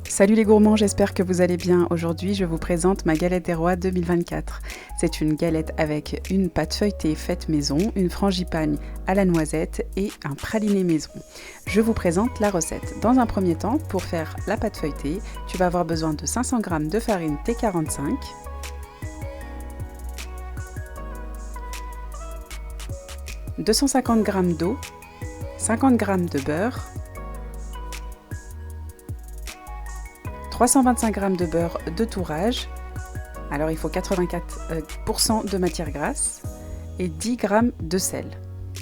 Salut les gourmands, j'espère que vous allez bien. Aujourd'hui, je vous présente ma galette des rois 2024. C'est une galette avec une pâte feuilletée faite maison, une frangipane à la noisette et un praliné maison. Je vous présente la recette. Dans un premier temps, pour faire la pâte feuilletée, tu vas avoir besoin de 500 g de farine T45, 250 g d'eau, 50 g de beurre, 325 g de beurre de tourrage, alors il faut 84% de matière grasse et 10 g de sel.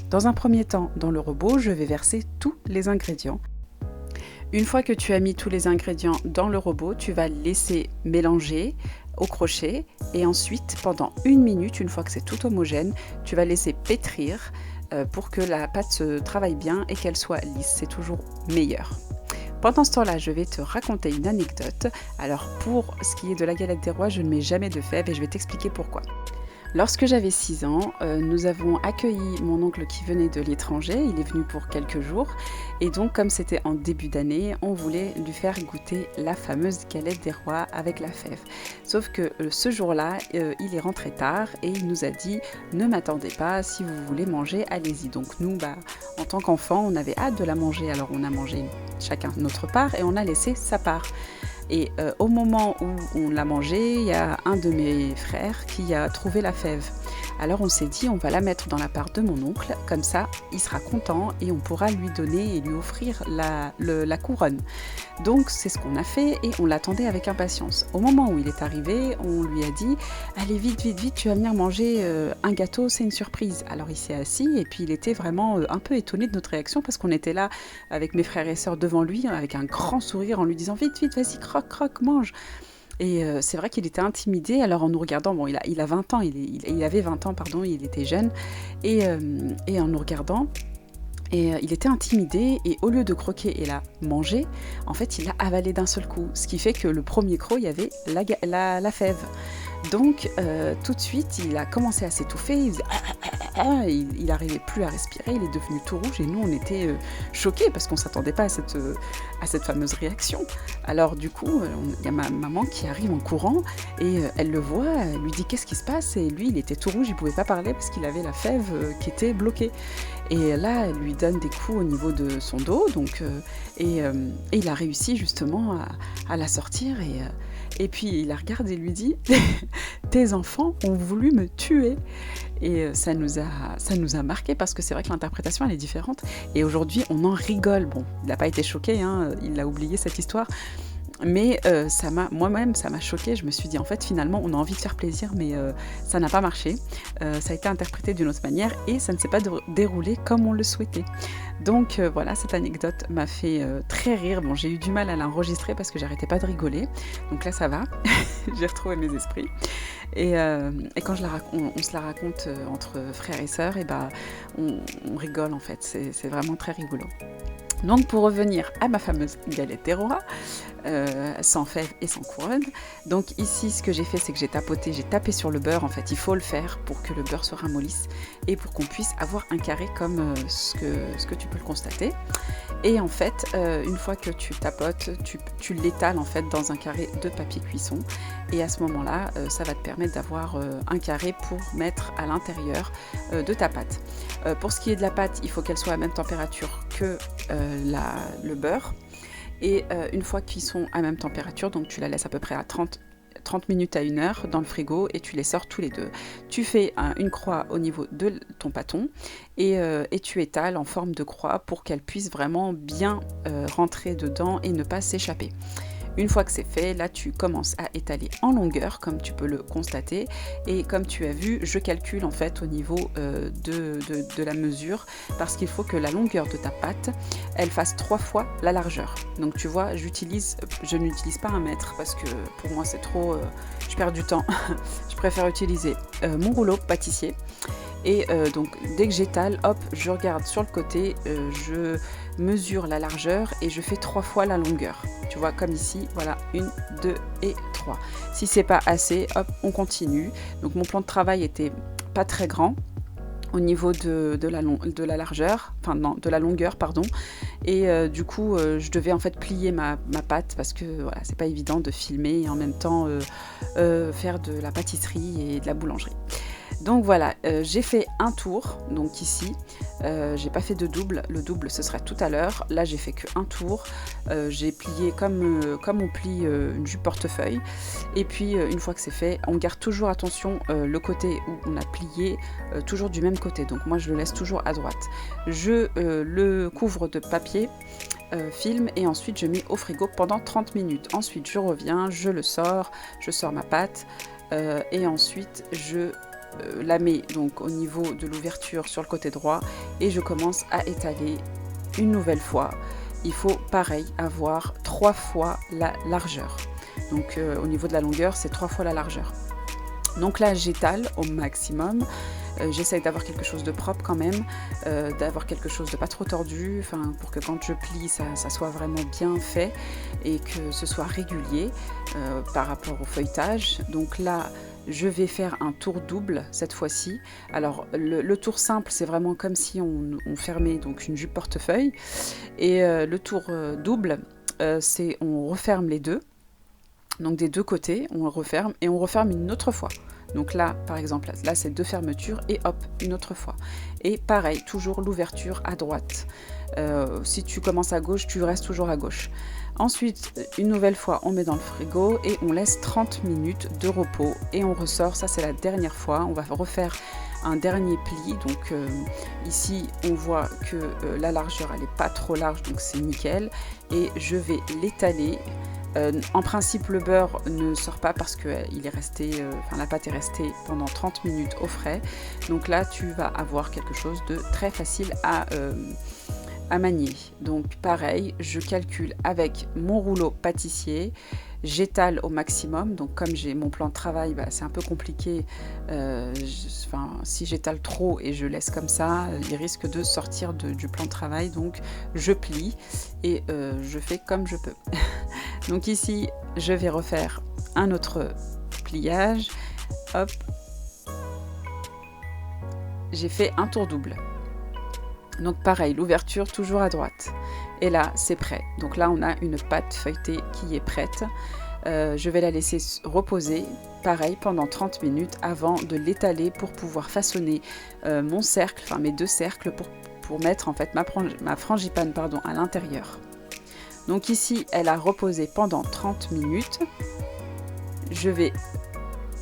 Dans un premier temps, dans le robot, je vais verser tous les ingrédients. Une fois que tu as mis tous les ingrédients dans le robot, tu vas laisser mélanger au crochet et ensuite, pendant 1 minute, une fois que c'est tout homogène, tu vas laisser pétrir pour que la pâte se travaille bien et qu'elle soit lisse. C'est toujours meilleur. Pendant ce temps-là, je vais te raconter une anecdote. Alors pour ce qui est de la galette des rois, je ne mets jamais de fèves et je vais t'expliquer pourquoi. Lorsque j'avais 6 ans, nous avons accueilli mon oncle qui venait de l'étranger, il est venu pour quelques jours, et donc comme c'était en début d'année, on voulait lui faire goûter la fameuse galette des rois avec la fève. Sauf que ce jour-là, il est rentré tard et il nous a dit « Ne m'attendez pas, si vous voulez manger, allez-y ». Donc nous, en tant qu'enfants, on avait hâte de la manger, alors on a mangé chacun notre part et on a laissé sa part. Et au moment où on l'a mangé, il y a un de mes frères qui a trouvé la fève. Alors on s'est dit, on va la mettre dans la part de mon oncle, comme ça il sera content et on pourra lui donner et lui offrir la couronne. Donc c'est ce qu'on a fait et on l'attendait avec impatience. Au moment où il est arrivé, on lui a dit, allez vite, vite, vite, tu vas venir manger un gâteau, c'est une surprise. Alors il s'est assis et puis il était vraiment un peu étonné de notre réaction parce qu'on était là avec mes frères et sœurs devant lui avec un grand sourire en lui disant, vite, vite, vas-y, croque, croque, mange. Et c'est vrai qu'il était intimidé, alors en nous regardant, bon il a 20 ans, il avait 20 ans, pardon, il était jeune, et en nous regardant, il était intimidé, et au lieu de croquer et la manger, en fait il l'a avalé d'un seul coup, ce qui fait que le premier croc, il y avait la fève. Donc tout de suite, il a commencé à s'étouffer, il faisait il n'arrivait plus à respirer, il est devenu tout rouge et nous on était choqués parce qu'on ne s'attendait pas à cette fameuse réaction. Alors du coup, il y a ma maman qui arrive en courant et elle le voit, elle lui dit qu'est-ce qui se passe et lui il était tout rouge, il ne pouvait pas parler parce qu'il avait la fève qui était bloquée. Et là, elle lui donne des coups au niveau de son dos, donc, et il a réussi justement à la sortir et puis il la regarde et lui dit « Tes enfants ont voulu me tuer !» Et ça nous a marqué parce que c'est vrai que l'interprétation elle est différente et aujourd'hui on en rigole. Bon, il n'a pas été choqué, hein, il a oublié cette histoire. Mais moi-même, ça m'a choquée. Je me suis dit, en fait, finalement, on a envie de faire plaisir, mais ça n'a pas marché. Ça a été interprété d'une autre manière et ça ne s'est pas déroulé comme on le souhaitait. Donc voilà, cette anecdote m'a fait très rire. Bon, j'ai eu du mal à l'enregistrer parce que j'arrêtais pas de rigoler. Donc là, ça va. J'ai retrouvé mes esprits. Et quand on se la raconte entre frères et sœurs, et on rigole en fait. C'est vraiment très rigolo. Donc pour revenir à ma fameuse galette des rois, sans fèves et sans couronne, donc ici ce que j'ai fait c'est que j'ai tapé sur le beurre, en fait il faut le faire pour que le beurre se ramollisse et pour qu'on puisse avoir un carré comme ce que tu peux le constater. Et en fait, une fois que tu tapotes, tu l'étales en fait dans un carré de papier cuisson et à ce moment-là, ça va te permettre d'avoir un carré pour mettre à l'intérieur de ta pâte. Pour ce qui est de la pâte, il faut qu'elle soit à la même température que le beurre et une fois qu'ils sont à même température, donc tu la laisses à peu près à 30 minutes à 1 heure dans le frigo et tu les sors tous les deux. Tu fais une croix au niveau de ton pâton et tu étales en forme de croix pour qu'elle puisse vraiment bien rentrer dedans et ne pas s'échapper. Une fois que c'est fait, là tu commences à étaler en longueur comme tu peux le constater et comme tu as vu, je calcule en fait au niveau de la mesure parce qu'il faut que la longueur de ta pâte, elle fasse 3 fois la largeur. Donc tu vois, je n'utilise pas 1 mètre parce que pour moi c'est trop, je perds du temps. Je préfère utiliser mon rouleau pâtissier. Et donc dès que j'étale, hop, je regarde sur le côté, je mesure la largeur et je fais 3 fois la longueur. Tu vois, comme ici, voilà, 1, 2 et 3. Si c'est pas assez, hop, on continue. Donc mon plan de travail était pas très grand. au niveau de la largeur, enfin non, de la longueur, pardon. Et du coup, je devais en fait plier ma pâte parce que voilà, c'est pas évident de filmer et en même temps faire de la pâtisserie et de la boulangerie. Donc voilà, j'ai fait un tour, donc ici, j'ai pas fait de double, le double ce sera tout à l'heure. Là j'ai fait qu'un tour, j'ai plié comme on plie une jupe portefeuille. Et puis une fois que c'est fait, on garde toujours attention le côté où on a plié, toujours du même côté. Donc moi je le laisse toujours à droite. Je le couvre de papier film et ensuite je mets au frigo pendant 30 minutes. Ensuite je reviens, je sors ma pâte et ensuite je la mets donc au niveau de l'ouverture sur le côté droit et je commence à étaler une nouvelle fois. Il faut pareil avoir 3 fois la largeur. Donc au niveau de la longueur, c'est 3 fois la largeur. Donc là, j'étale au maximum. J'essaye d'avoir quelque chose de propre quand même, d'avoir quelque chose de pas trop tordu, pour que quand je plie, ça soit vraiment bien fait et que ce soit régulier par rapport au feuilletage. Donc là, je vais faire un tour double cette fois-ci. Alors le tour simple, c'est vraiment comme si on fermait donc une jupe portefeuille. Et le tour double, c'est on referme les deux. Donc des deux côtés, on referme et on referme une autre fois. Donc là, par exemple, là c'est 2 fermetures et hop, une autre fois. Et pareil, toujours l'ouverture à droite. Si tu commences à gauche, tu restes toujours à gauche. Ensuite, une nouvelle fois, on met dans le frigo et on laisse 30 minutes de repos et on ressort. Ça, c'est la dernière fois. On va refaire un dernier pli. Donc ici, on voit que la largeur, elle n'est pas trop large, donc c'est nickel. Et je vais l'étaler. En principe, le beurre ne sort pas parce que la pâte est restée pendant 30 minutes au frais. Donc là, tu vas avoir quelque chose de très facile à manier. Donc pareil, je calcule avec mon rouleau pâtissier, j'étale au maximum. Donc comme j'ai mon plan de travail, c'est un peu compliqué. Si j'étale trop et je laisse comme ça, il risque de sortir du plan de travail. Donc je plie et je fais comme je peux. Donc ici, je vais refaire un autre pliage. Hop, j'ai fait un tour double. Donc pareil, l'ouverture toujours à droite. Et là, c'est prêt. Donc là, on a une pâte feuilletée qui est prête. Je vais la laisser reposer, pareil, pendant 30 minutes avant de l'étaler pour pouvoir façonner mon cercle, mes 2 cercles pour mettre en fait ma frangipane à l'intérieur. Donc ici, elle a reposé pendant 30 minutes. Je vais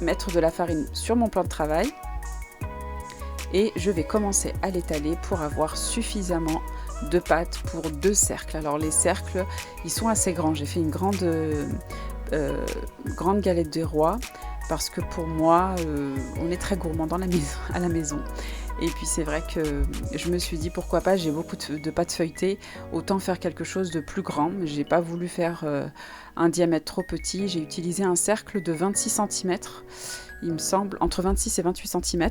mettre de la farine sur mon plan de travail. Et je vais commencer à l'étaler pour avoir suffisamment de pâte pour 2 cercles. Alors les cercles, ils sont assez grands. J'ai fait une grande galette des rois parce que pour moi, on est très gourmand à la maison. Et puis c'est vrai que je me suis dit pourquoi pas, j'ai beaucoup de pâte feuilletée, autant faire quelque chose de plus grand. J'ai pas voulu faire un diamètre trop petit. J'ai utilisé un cercle de 26 cm, il me semble, entre 26 et 28 cm.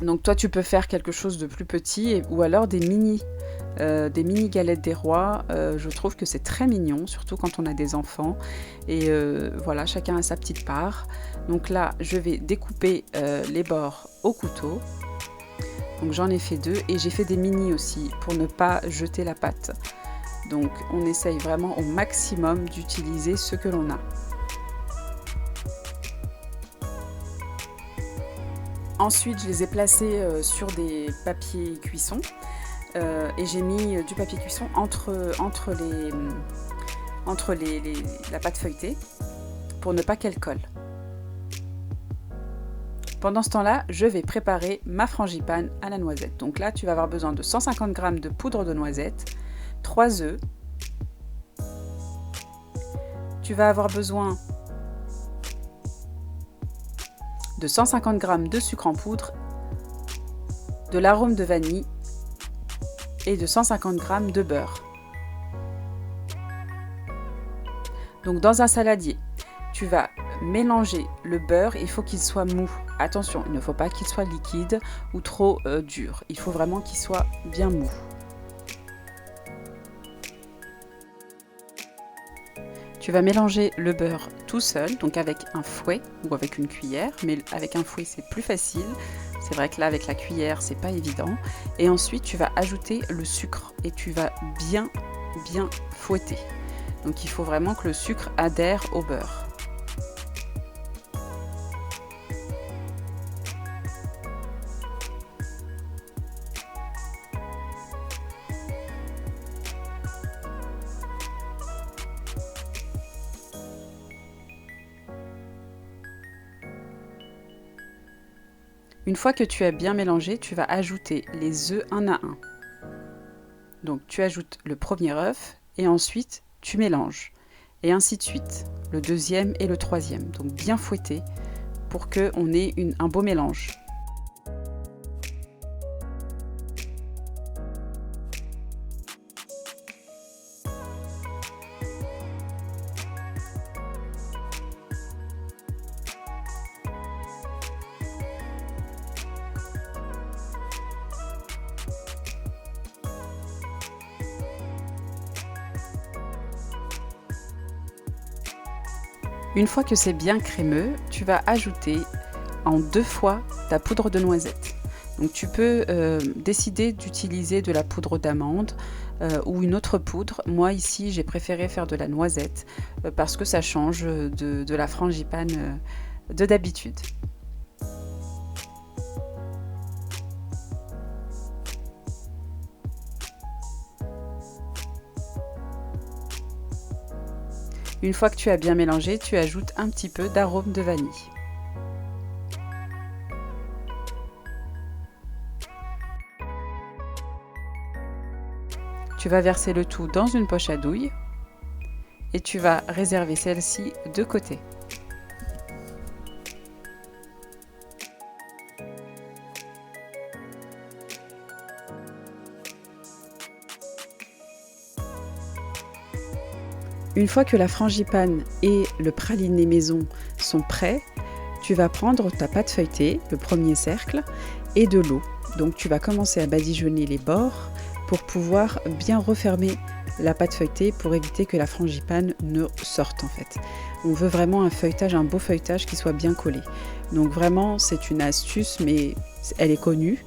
Donc toi tu peux faire quelque chose de plus petit ou alors des mini galettes des rois. Je trouve que c'est très mignon, surtout quand on a des enfants. Et voilà, chacun a sa petite part. Donc là je vais découper les bords au couteau. Donc j'en ai fait 2 et j'ai fait des mini aussi pour ne pas jeter la pâte. Donc on essaye vraiment au maximum d'utiliser ce que l'on a. Ensuite, je les ai placés sur des papiers cuisson et j'ai mis du papier cuisson entre la pâte feuilletée pour ne pas qu'elle colle. Pendant ce temps-là, je vais préparer ma frangipane à la noisette. Donc là, tu vas avoir besoin de 150 g de poudre de noisette, 3 œufs. Tu vas avoir besoin de 150 g de sucre en poudre, de l'arôme de vanille et de 150 g de beurre. Donc dans un saladier, tu vas mélanger le beurre, il faut qu'il soit mou. Attention, il ne faut pas qu'il soit liquide ou trop dur. Il faut vraiment qu'il soit bien mou. Tu vas mélanger le beurre tout seul, donc avec un fouet ou avec une cuillère, mais avec un fouet c'est plus facile, C'est vrai que là avec la cuillère c'est pas évident. Et ensuite tu vas ajouter le sucre et tu vas bien fouetter. Donc il faut vraiment que le sucre adhère au beurre. Une fois que tu as bien mélangé, tu vas ajouter les œufs un à un. Donc tu ajoutes le premier œuf et ensuite tu mélanges. Et ainsi de suite, le deuxième et le troisième. Donc bien fouetter pour qu'on ait un beau mélange. Une fois que c'est bien crémeux, tu vas ajouter en 2 fois ta poudre de noisette. Donc tu peux décider d'utiliser de la poudre d'amande ou une autre poudre. Moi ici j'ai préféré faire de la noisette parce que ça change de la frangipane de d'habitude. Une fois que tu as bien mélangé, tu ajoutes un petit peu d'arôme de vanille. Tu vas verser le tout dans une poche à douille et tu vas réserver celle-ci de côté. Une fois que la frangipane et le praliné maison sont prêts, tu vas prendre ta pâte feuilletée, le premier cercle, et de l'eau. Donc tu vas commencer à badigeonner les bords pour pouvoir bien refermer la pâte feuilletée pour éviter que la frangipane ne sorte en fait. On veut vraiment un feuilletage, un beau feuilletage qui soit bien collé. Donc vraiment c'est une astuce mais elle est connue,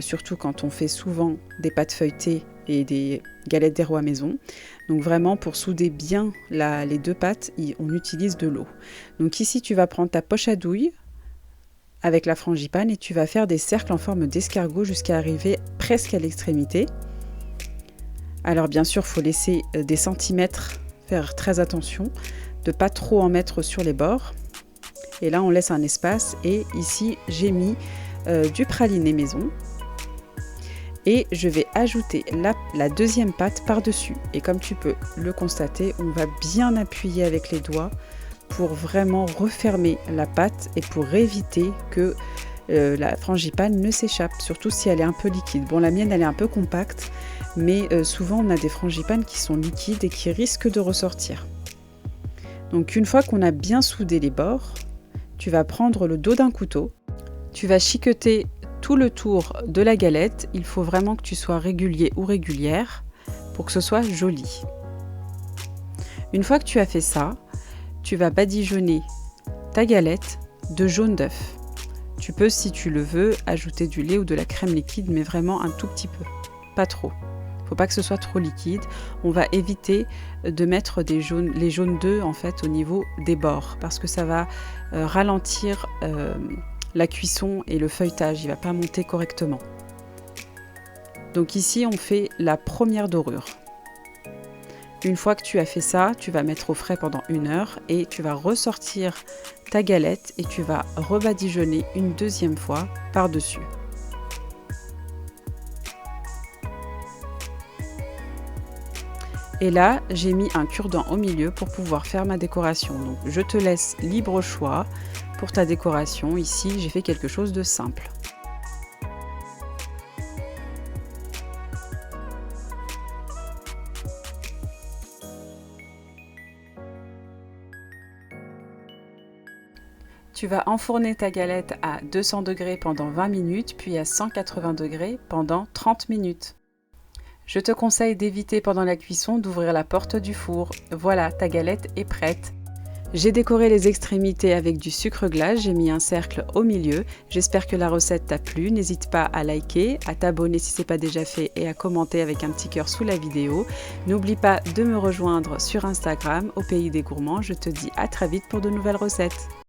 surtout quand on fait souvent des pâtes feuilletées et des galettes des rois maison. Donc vraiment pour souder bien les deux pâtes, on utilise de l'eau. Donc ici tu vas prendre ta poche à douille avec la frangipane et tu vas faire des cercles en forme d'escargot jusqu'à arriver presque à l'extrémité. Alors bien sûr, il faut laisser des centimètres, faire très attention de ne pas trop en mettre sur les bords. Et là, on laisse un espace et ici, j'ai mis du praliné maison. Et je vais ajouter la deuxième pâte par-dessus. Et comme tu peux le constater, on va bien appuyer avec les doigts pour vraiment refermer la pâte et pour éviter que la frangipane ne s'échappe, surtout si elle est un peu liquide. Bon, la mienne, elle est un peu compacte, mais souvent, on a des frangipanes qui sont liquides et qui risquent de ressortir. Donc, une fois qu'on a bien soudé les bords, tu vas prendre le dos d'un couteau, tu vas chiqueter tout le tour de la galette. Il faut vraiment que tu sois régulier ou régulière pour que ce soit joli. Une fois que tu as fait ça, tu vas badigeonner ta galette de jaune d'œuf. Tu peux, si tu le veux, ajouter du lait ou de la crème liquide, mais vraiment un tout petit peu, pas trop. Il ne faut pas que ce soit trop liquide. On va éviter de mettre les jaunes d'œufs en fait au niveau des bords parce que ça va ralentir la cuisson et le feuilletage. Il ne va pas monter correctement. Donc ici, on fait la première dorure. Une fois que tu as fait ça, tu vas mettre au frais pendant 1 heure et tu vas ressortir ta galette et tu vas rebadigeonner une deuxième fois par-dessus. Et là, j'ai mis un cure-dent au milieu pour pouvoir faire ma décoration. Donc, je te laisse libre choix pour ta décoration. Ici, j'ai fait quelque chose de simple. Tu vas enfourner ta galette à 200 degrés pendant 20 minutes, puis à 180 degrés pendant 30 minutes. Je te conseille d'éviter pendant la cuisson d'ouvrir la porte du four. Voilà, ta galette est prête. J'ai décoré les extrémités avec du sucre glace, j'ai mis un cercle au milieu. J'espère que la recette t'a plu, n'hésite pas à liker, à t'abonner si ce n'est pas déjà fait et à commenter avec un petit cœur sous la vidéo. N'oublie pas de me rejoindre sur Instagram, au Pays des Gourmands. Je te dis à très vite pour de nouvelles recettes.